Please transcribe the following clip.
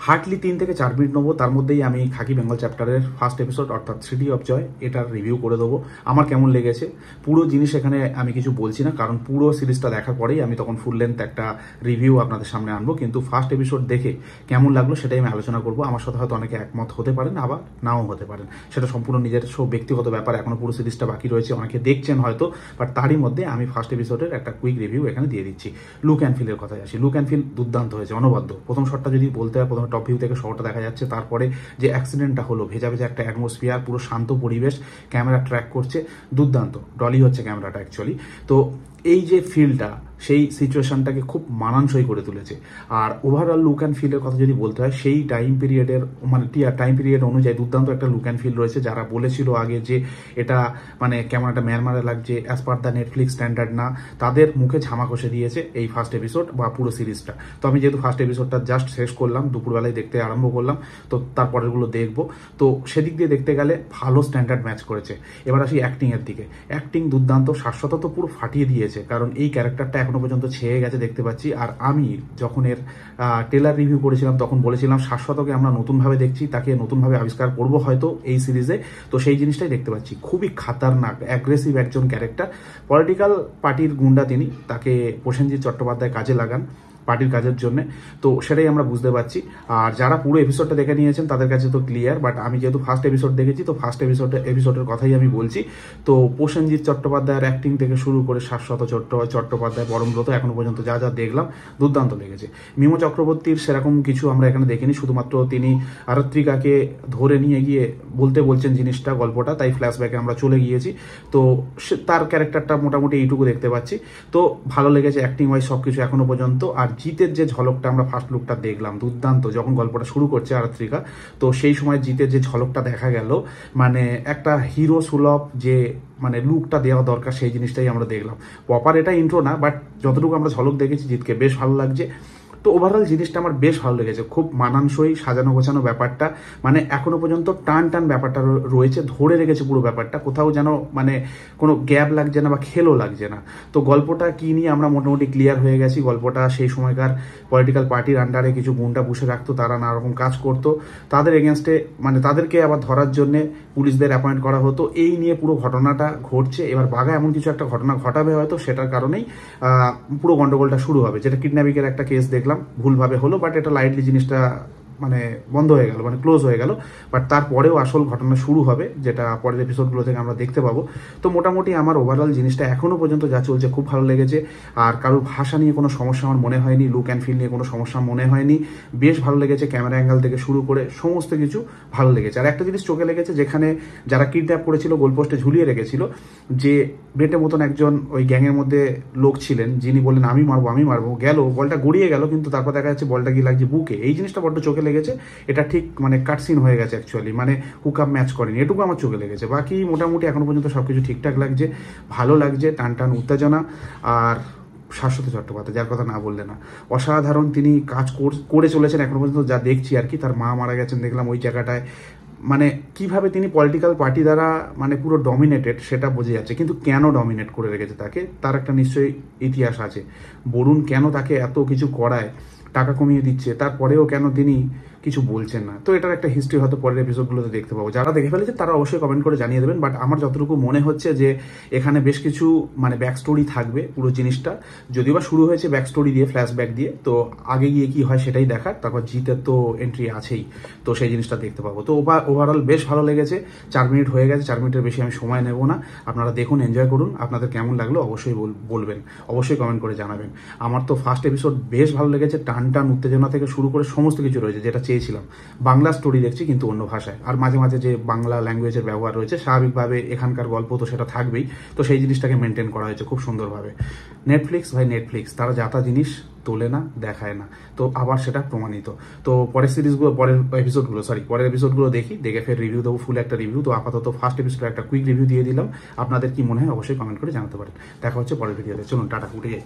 Hardly 3 থেকে 4 minute নেবো, তার মধ্যেই আমি খাকি বেঙ্গল চ্যাপ্টারের ফার্স্ট এপিসোড অর্থাৎ সিটি অফ জয় এটার রিভিউ করে দেবো। আমার কেমন লেগেছে পুরো জিনিস এখানে আমি কিছু বলছি না, কারণ পুরো সিরিজটা দেখার পরেই আমি তখন ফুল লেন্থ একটা রিভিউ আপনাদের সামনে আনবো। কিন্তু ফার্স্ট এপিসোড দেখে কেমন লাগলো সেটাই আমি আলোচনা করবো। আমার সাথে হয়তো অনেকে একমত হতে পারেন, আবার নাও হতে পারেন, সেটা সম্পূর্ণ নিজের ব্যক্তিগত ব্যাপার। এখনো পুরো সিরিজটা বাকি রয়েছে, অনেকে দেখছেন হয়তো, বাট তারই মধ্যে আমি ফার্স্ট এপিসোডের একটা কুইক রিভিউ এখানে দিয়ে দিচ্ছি। লুক অ্যান্ড ফিলের কথায় আসি। লুক অ্যান্ড ফিল দুর্দান্ত হয়েছে, অনবদ্য। প্রথম শটটা যদি বলতে হয়, প্রথমে টপ ভিউ থেকে শহরটা দেখা যাচ্ছে, তারপরে যে অ্যাক্সিডেন্টটা হলো, ভেজা ভেজা একটা অ্যাটমসফিয়ার, পুরো শান্ত পরিবেশ, ক্যামেরা ট্র্যাক করছে, দুর্দান্ত। ডলি হচ্ছে ক্যামেরাটা অ্যাকচুয়ালি। তো এই যে ফিলটা, সেই সিচুয়েশনটাকে খুব মানানসই করে তুলেছে। আর ওভারঅল লুক অ্যান্ড ফিলের কথা যদি বলতে হয়, সেই টাইম পিরিয়ডের টাইম পিরিয়ড অনুযায়ী দুর্দান্ত একটা লুক অ্যান্ড ফিল রয়েছে। যারা বলেছিল আগে যে এটা কেমন একটা ম্যারমারে লাগছে, as per the Netflix standard না, তাদের মুখে ঝামা কষে দিয়েছে এই ফার্স্ট এপিসোড বা পুরো সিরিজটা। তো আমি যেহেতু ফার্স্ট এপিসোডটা জাস্ট শেষ করলাম, দুপুরবেলায় দেখতে আরম্ভ করলাম, তো তারপরেরগুলো দেখবো। তো সেদিক দিয়ে দেখতে গেলে ভালো স্ট্যান্ডার্ড ম্যাচ করেছে। এবার আসি অ্যাক্টিংয়ের দিকে। অ্যাক্টিং দুর্দান্ত, শাশ্বত তো পুরো ফাটিয়ে দিয়েছে, কারণ এই ক্যারেক্টারটা এখনো পর্যন্ত ছেয়ে গেছে দেখতে পাচ্ছি। আর আমি যখন এর ট্রেলার রিভিউ করেছিলাম তখন বলেছিলাম শাশ্বতকে আমরা নতুনভাবে দেখছি, তাকে নতুনভাবে আবিষ্কার করব হয়তো এই সিরিজে। তো সেই জিনিসটাই দেখতে পাচ্ছি। খুবই খাতারনাক অ্যাগ্রেসিভ একজন ক্যারেক্টার, পলিটিক্যাল পার্টির গুন্ডা তিনি। তাকে প্রসেনজিৎ চট্টোপাধ্যায় কাজে লাগান পার্টির কাজের জন্য, তো সেটাই আমরা বুঝতে পারছি। আর যারা পুরো এপিসোডটা দেখে নিয়েছেন তাদের কাছে তো ক্লিয়ার, বাট আমি যেহেতু ফার্স্ট এপিসোড দেখেছি, তো ফার্স্ট এপিসোডের কথাই আমি বলছি। তো প্রসেনজিৎ চট্টোপাধ্যায়ের অ্যাক্টিং থেকে শুরু করে শাশ্বত চট্টোপাধ্যায়, পরমব্রত, এখনো পর্যন্ত যা যা দেখলাম দুর্দান্ত লেগেছে। মিমো চক্রবর্তীর সেরকম কিছু আমরা এখানে দেখিনি, শুধুমাত্র তিনি আরাত্রিকাকে ধরে নিয়ে গিয়ে বলছেন জিনিসটা, গল্পটা, তাই ফ্ল্যাশব্যাকে আমরা চলে গিয়েছি। তো তার ক্যারেক্টারটা মোটামুটি এইটুকু দেখতে পাচ্ছি। তো ভালো লেগেছে অ্যাক্টিং ওয়াইজ সব কিছু এখনো পর্যন্ত। আর জিতের যে ঝলকটা আমরা ফার্স্ট লুকটা দেখলাম, দুর্দান্ত। যখন গল্পটা শুরু করছে আরাত্রিকা, তো সেই সময় জিতের যে ঝলকটা দেখা গেল, একটা হিরো সুলভ যে লুকটা দেওয়া দরকার, সেই জিনিসটাই আমরা দেখলাম। প্রপার এটা ইন্ট্রো না, বাট যতটুকু আমরা ঝলক দেখেছি জিতকে বেশ ভালো লাগছে। তো ওভারঅল জিনিসটা আমার বেশ ভালো লেগেছে, খুব মানানসই, সাজানো গোছানো ব্যাপারটা, এখনো পর্যন্ত টান টান ব্যাপারটা রয়েছে, ধরে রেখেছে পুরো ব্যাপারটা, কোথাও যেন কোনো গ্যাপ লাগছে না বা খেলো লাগছে না। তো গল্পটা কি নিয়ে আমরা মোটামুটি ক্লিয়ার হয়ে গেছি। গল্পটা সেই সময়কার পলিটিক্যাল পার্টির আন্ডারে কিছু গুন্ডা বসে রাখতো, তারা নানা রকম কাজ করতো, তাদের এগেনস্টে তাদেরকে আবার ধরার জন্য পুলিশদের অ্যাপয়েন্ট করা হতো, এই নিয়ে পুরো ঘটনাটা ঘটছে। এবার বাঘা এমন কিছু একটা ঘটনা ঘটাবে হয়তো, সেটার কারণেই পুরো গন্ডগোলটা শুরু হবে। যেটা কিডন্যাপিংয়ের একটা কেস দেখলাম, ভুলভাবে হলো, বাট এটা লাইটলি জিনিসটা বন্ধ হয়ে গেল, ক্লোজ হয়ে গেল। বাট তারপরেও আসল ঘটনা শুরু হবে, যেটা পরের এপিসোডগুলো থেকে আমরা দেখতে পাবো। তো মোটামুটি আমার ওভারঅল জিনিসটা এখনো পর্যন্ত যা চলছে খুব ভালো লেগেছে। আর কারোর ভাষা নিয়ে কোনো সমস্যা আমার মনে হয়নি, লুক অ্যান্ড ফিল নিয়ে কোনো সমস্যা মনে হয়নি। বেশ ভালো লেগেছে, ক্যামেরা অ্যাঙ্গেল থেকে শুরু করে সমস্ত কিছু ভালো লেগেছে। আর একটা জিনিস চোখে লেগেছে, যেখানে যারা কিডন্যাপ করেছিল গোলপোস্টে ঝুলিয়ে রেখেছিল, যে বেটে মতন একজন ওই গ্যাংয়ের মধ্যে লোক ছিলেন, যিনি বললেন আমি মারবো, গেল, বলটা গড়িয়ে গেল, কিন্তু তারপর দেখা যাচ্ছে বলটা গিয়ে লাগছে বুকে। এই জিনিসটা বড্ড চোখে লেগেছে। এটা ঠিক কাটসিন হয়ে গেছে অ্যাকচুয়ালি, হুক আপ ম্যাচ করেনি, এটুকু আমার চোখে লেগেছে। বাকি মোটামুটি এখনো পর্যন্ত সবকিছু ঠিকঠাক লাগছে, ভালো লাগছে, টান টান উত্তেজনা। আর শাশ্বত চট্টোপাধ্যায়, যার কথা না বললে না, অসাধারণ তিনি কাজ করে চলেছেন এখনো পর্যন্ত, যা দেখছি আর কি। তার মা মারা গেছেন দেখলাম ওই জায়গাটায়, কিভাবে তিনি পলিটিক্যাল পার্টি দ্বারা পুরো ডমিনেটেড সেটা বোঝা যাচ্ছে। কিন্তু কেন ডমিনেট করে রেখেছে তাকে, তার একটা নিশ্চয়ই ইতিহাস আছে। বরুণ কেন তাকে এত কিছু করায়, টাকা কমিয়ে দিচ্ছে, তারপরেও কেন তিনি কিছু বলছেন না। তো এটার একটা হিস্ট্রি হয়তো পরের এপিসোডগুলোতে দেখতে পাবো। যারা দেখে ফেলেছে তারা অবশ্যই কমেন্ট করে জানিয়ে দেবেন। বাট আমার যতটুকু মনে হচ্ছে যে এখানে বেশ কিছু ব্যাক স্টোরি থাকবে পুরো জিনিসটা, যদিও বা শুরু হয়েছে ব্যাক স্টোরি দিয়ে, ফ্ল্যাশব্যাক দিয়ে। তো আগে গিয়ে কি হয় সেটাই দেখার, তারপর জিতের তো এন্ট্রি আছেই, তো সেই জিনিসটা দেখতে পাবো। তো ওভারঅল বেশ ভালো লেগেছে। 4 মিনিট হয়ে গেছে, 4 মিনিটের বেশি আমি সময় নেব না। আপনারা দেখুন, এনজয় করুন। আপনাদের কেমন লাগলো অবশ্যই বলবেন, অবশ্যই কমেন্ট করে জানাবেন। আমার তো ফার্স্ট এপিসোড বেশ ভালো লেগেছে, টান টান উত্তেজনা থেকে শুরু করে সমস্ত কিছু রয়েছে, যেটা চেয়েছিলাম। বাংলা স্টোরি দেখছি কিন্তু অন্য ভাষায়, আর মাঝে মাঝে যে বাংলা ল্যাঙ্গুয়েজের ব্যবহার রয়েছে, স্বাভাবিকভাবে এখানকার গল্প তো সেটা থাকবেই, তো সেই জিনিসটাকে মেনটেন করা হয়েছে খুব সুন্দরভাবে। নেটফ্লিক্স নেটফ্লিক্স, তারা যাতা জিনিস তোলে না, দেখায় না, তো আবার সেটা প্রমাণিত। তো পরের এপিসোডগুলো দেখে ফের রিভিউ দেবো, ফুল একটা রিভিউ। তো আপাতত ফার্স্ট এপিসোডের একটা কুইক রিভিউ দিয়ে দিলাম। আপনাদের কি মনে হয় অবশ্যই কমেন্ট করে জানাতে পারেন। দেখা হচ্ছে পরের ভিডিওতে। চলুন, টাটা, উঠে যাই।